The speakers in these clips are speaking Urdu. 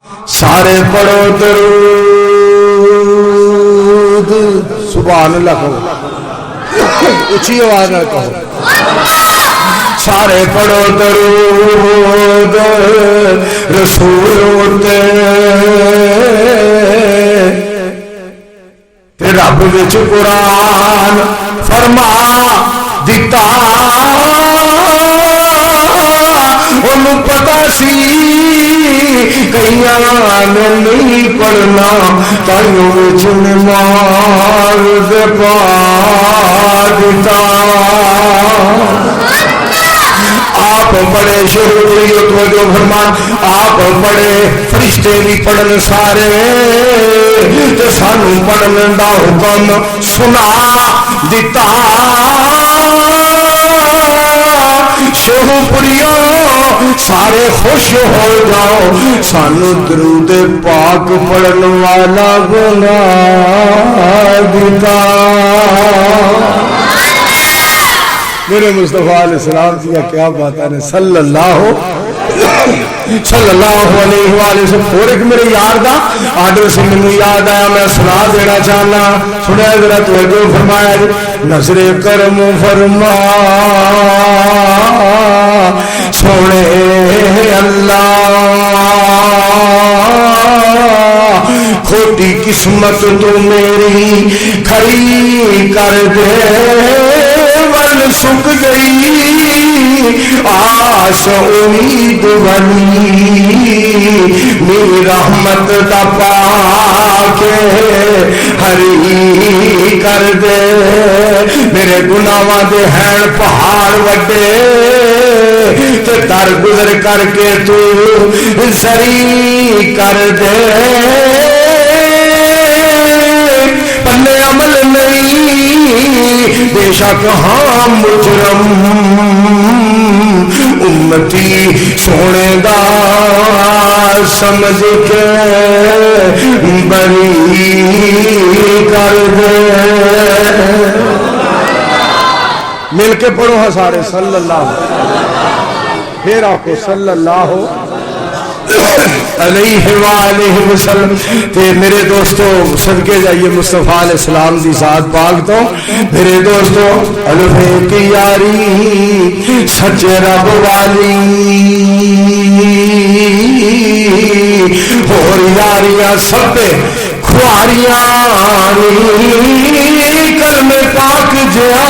سارے پڑھو درود سبحان اللہ کہو اچھی آواز نہ کہو سارے پڑھو درود رسول تے رب وچ قرآن فرما دیتا انہوں پتا سی کئیاں نے نہیں پڑھنا تائیوں وچ نماز پا دیتا آپ بڑے شروع توجہ فرمان آپ بڑے فرشتے بھی پڑھن سارے تے سانو پڑھن دا حکم سنا دیتا شہو پریو سارے خوش ہو جاؤ سانو درود پاک پڑھن والا بنا دیتا میرے مصطفیٰ علیہ السلام کی کیا بات ہے صلی اللہ علیہ وآلہ وسلم اور ایک میرے یار دا آڈر سے میں یاد آیا میں سنا دینا چاہنا سنیا ذرا توجہ فرمایا نظر کرم فرما سونے اللہ کھوٹی قسمت تو میری کھڑی کر دے ون سک گئی آس امید بنی میری رحمت دا پاکے ہری کر دے میرے گناہاں دے ہیں پہاڑ وڈے تے در گزر کر کے تو زری کر دے پنے عمل نہیں بے شک ہاں مجرم امتی سونے دا سمجھ کے بری کر دے مل کے پڑھو ہاں سارے صلی اللہ پھر آکو صلی اللہ علیہ وآلہ وسلم تے میرے دوستو صدقے جائیے مصطفیٰ علیہ السلام دی ذات پاک تو میرے دوستو الفے کی یاری سچے رب والی اور یاریاں سب کھواریاں کلمے پاک جیا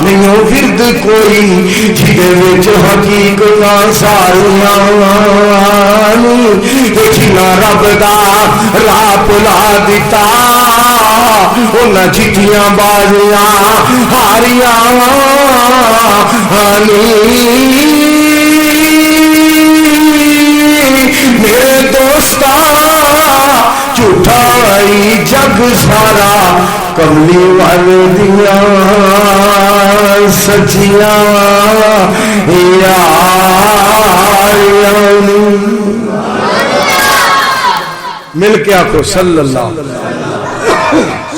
نہیں ہو ورد کوئی جھڑے وچ حقیقتاں ساریاں جنا رب دا راہ پلا دیتا انہاں جھٹیاں بازیاں ہاریاں میرے دوستا جھوٹائی جگ سارا کملی والے دیاں سچیاں یاریاں مل کے آکو صلی اللہ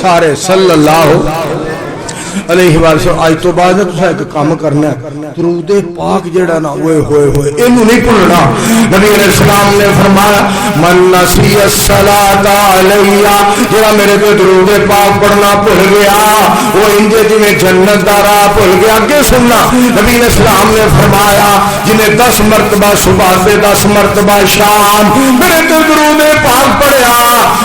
سارے صلی اللہ علیہ وسلم آج تو بعد تو ایک کام کرنا ہے درود پاک جڑا نا ہوئے ہوئے ہوئے انہوں نہیں پڑھنا نبی علیہ السلام نے فرمایا من نسی الصلاۃ علیہ جڑا میرے پہ درود پاک پڑھنا بھول گیا وہ انجے جی میں جنت دا راہ بھول گیا آگے سننا نبی علیہ السلام نے فرمایا جنہیں 10 مرتبہ صبح سے 10 مرتبہ شام میرے پہ درود پاک پڑھیا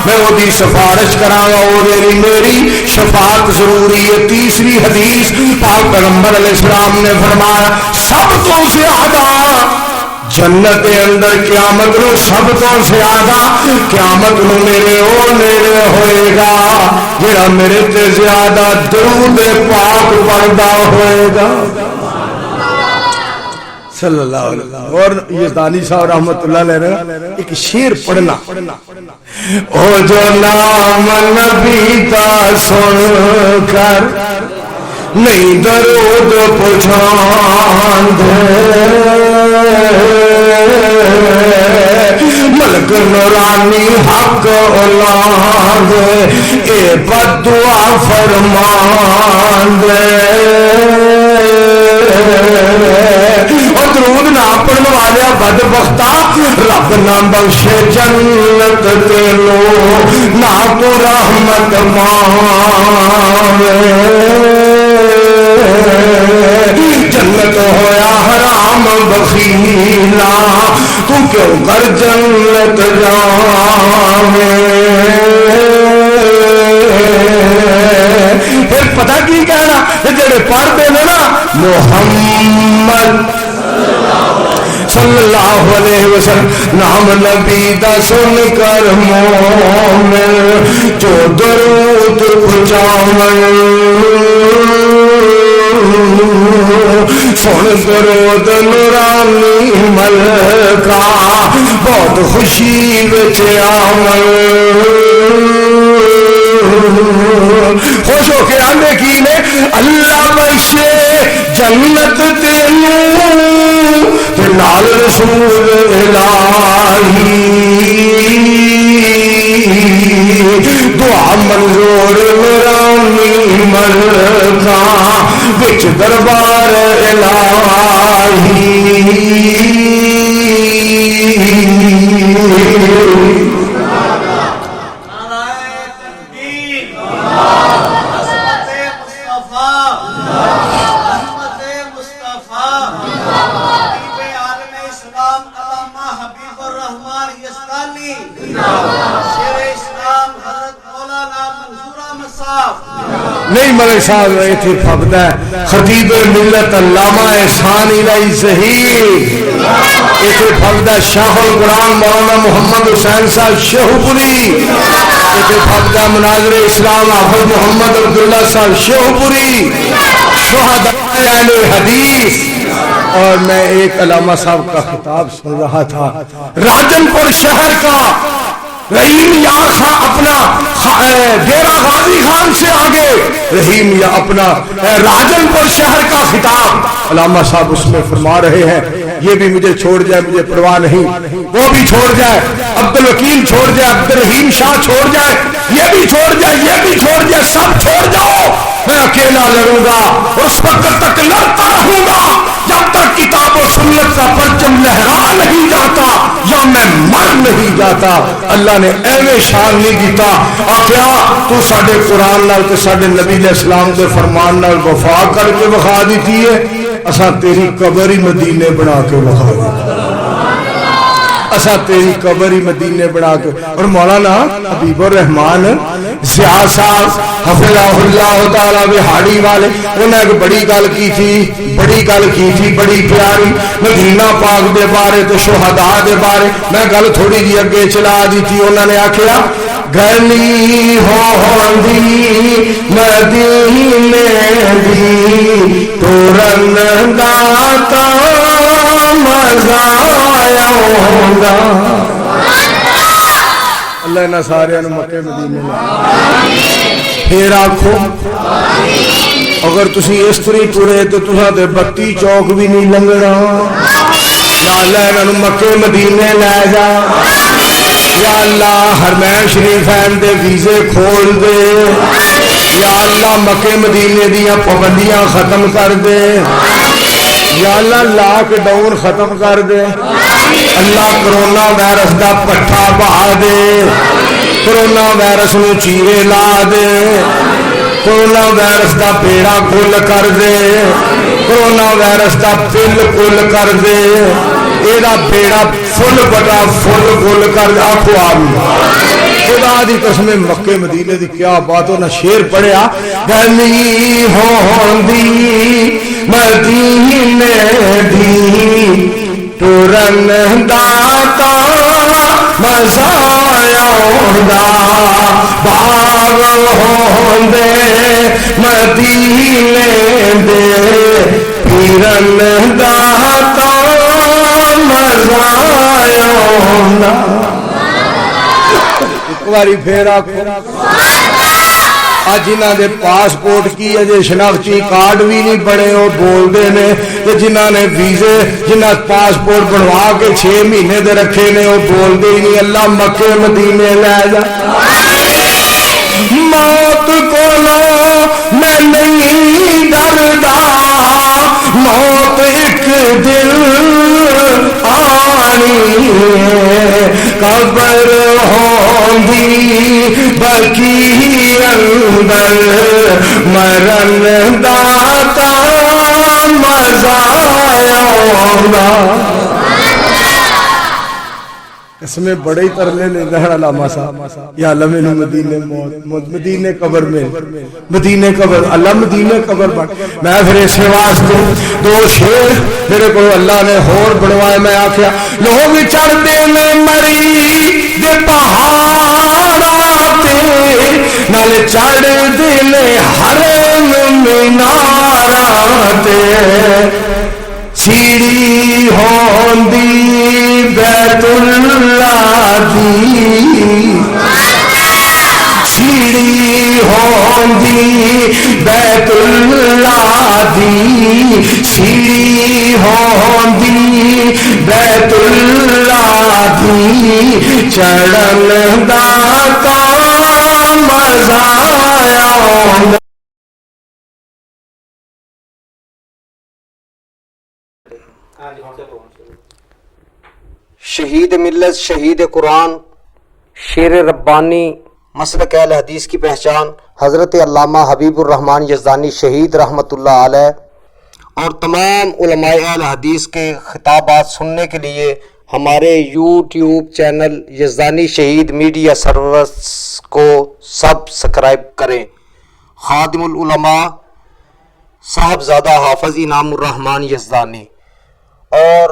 میں وہ دی سفارش کراں وہ میری شفاعت ضروری ہے تیسری حدیث پاک پیغمبر علیہ السلام نے فرمایا سب تو زیادہ جنت کے اندر قیامت نو سب تو زیادہ قیامت نو میرے او نیڑے ہوئے گا جڑا میرے تے زیادہ درود پاک پڑھدا ہوئے گا صلی اللہ علیہ وسلم اور یہ دانی صاحب رحمت اللہ علیہ ایک شعر پڑھنا او جو نام نبی کا سن کر نہیں درود پہچان دے ملک نورانی حق اولاد اے بد دعا فرمان دے اور درود نہ پڑھن والے بدبختا رب نہ بخشے جنت تینو نہ تو رحمت پاوے جنت ہویا حرام بخیلا تو کیوں کر جنت جاوے پھر پتہ کی کہنا جڑے پڑھتے ہیں نا محمد صلی اللہ علیہ وسلم نام نبی دا سن کر مومن جو درود پہنچاون سن درود نورانی ملکا بہت خوشی وچ آون خوش ہو کے آنے کی نے اللہ بخشے جنت تینوں تے نال رسول الہی دعا منظور نورانی ملکا وچ دربار الہی نہیں ملک صاحب ایتھے پھبدا ہے خطیب ملت علامہ احسان الہی ظہیر ایتھے پھبدا شاہ القرآن مولانا محمد حسین صاحب شیخوپوری ایتھے پھبدا مناظر اسلام حافظ محمد عبداللہ صاحب شیخوپوری شہداء اہل حدیث اور میں ایک علامہ صاحب کا خطاب سن رہا تھا راجن پور شہر کا رحیم یا خان اپنا ڈیرہ غازی خان سے آگے رحیم یا اپنا راجن پور شہر کا خطاب علامہ صاحب اس میں فرما رہے ہیں یہ بھی مجھے چھوڑ جائے مجھے پرواہ نہیں وہ بھی چھوڑ جائے عبد الوکیل چھوڑ جائے عبد الرحیم شاہ چھوڑ جائے یہ بھی چھوڑ جائے یہ بھی چھوڑ جائے سب چھوڑ جاؤ میں اکیلا لڑوں گا اس وقت تک لڑتا رہوں گا جب تک کتاب و سنت کا پرچم لہرا نہیں جاتا یا میں مر نہیں جاتا اللہ نے ایویں شان نہیں دیتا آخیا تو ساڈے قرآن نال تے ساڈے نبی علیہ السلام دے فرمان نال وفا کر کے وکھا دیتی ہے اساں تیری قبر ہی مدینے بنا کے وکھا دیتی اساں تیری قبر ہی مدینے بنا کے اور مولانا حبیب الرحمان ضیاء صاحب حفظہ اللہ تعالی بہاڑی والے انہوں نے ایک بڑی گل کی تھی بڑی پیاری مدینہ پاک دے بارے تے شہداء دے بارے میں گل تھوڑی جی اگے چلا دی تھی انہوں نے آکھیا گلی ہوندی مدینے دی تورن دا تا مزہ آیا ہوندا اللہ نے سارے مکے مدینے میں پھر آکھو اگر تسی اس طرح ٹرے تو تساں تے 32 چوک بھی نہیں لنگنا یا اللہ انہاں مکے مدینے لے جا یا اللہ حرمین شریفین دے ویزے کھول دے یا اللہ مکے مدینے دیاں پابندیاں ختم کر دے یا اللہ لاک ڈاؤن ختم کر دے اللہ کرونا وائرس دا پٹھا بہا دے کرونا وائرس نو چیرے لا دے کرونا وائرس دا بیڑا کل کر دے کرونا وائرس دا پل کل کر دے ایدہ بیڑا فل بڑا فل کل کر دے آنکھو آمین خدا دی قسم مکے مدینے دی کیا باتوں نہ شیر پڑھیا گلی ہوندی مدینے دی تورن داتا مزہ آوندا باغ ہوندے مدینے دے پیرن داتا مزہ آوندا ایک باری پھر آکھو آج جنہ دے پاسپورٹ کی اجے شناختی کارڈ بھی نہیں بنے وہ بول دے نے جنہ نے ویزے جنہ پاسپورٹ بنوا کے 6 مہینے دے رکھے نے وہ بول دے نہیں اللہ مکے مدینے لے جا موت کو میں نہیں ڈردا موت ایک دن آنی ہے، قبر ہوندی بکی اندر، مرن داتا مزہ آوندا۔ قسمیں بڑے ہی ترلے لے رہا علامہ صاحب، یا اللہ میں مدینے موت، مدینے قبر میں، مدینے قبر، اللہ مدینے قبر بن۔ میں پھر اس واسطے دو شیر میرے کو اللہ نے ہور بنوائے، میں آکھیا لوگ چڑھتے میں مری دے پہاڑاں تے، نال چڑھتے میں حرم میناراں تے، سیڑھی ہوندی بیت اللہ دی، سیڑھی ہوندی بیت اللہ دی، سیڑھی ہوندی بیت اللہ دی، چڑھن دا کام مزہ آوندا۔ شہید ملت، شہید قرآن، شیر ربانی، مسلک اہل حدیث کی پہچان حضرت علامہ حبیب الرحمن یزدانی شہید رحمۃ اللہ علیہ، اور تمام علماء اہل حدیث کے خطابات سننے کے لیے ہمارے یوٹیوب چینل یزدانی شہید میڈیا سروس کو سبسکرائب کریں۔ خادم العلماء صاحبزادہ حافظ انعام الرحمن یزدانی، اور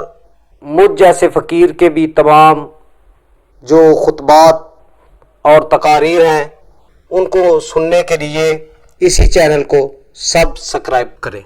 مجھ جیسے فقیر کے بھی تمام جو خطبات اور تقاریر ہیں ان کو سننے کے لیے اسی چینل کو سبسکرائب کریں۔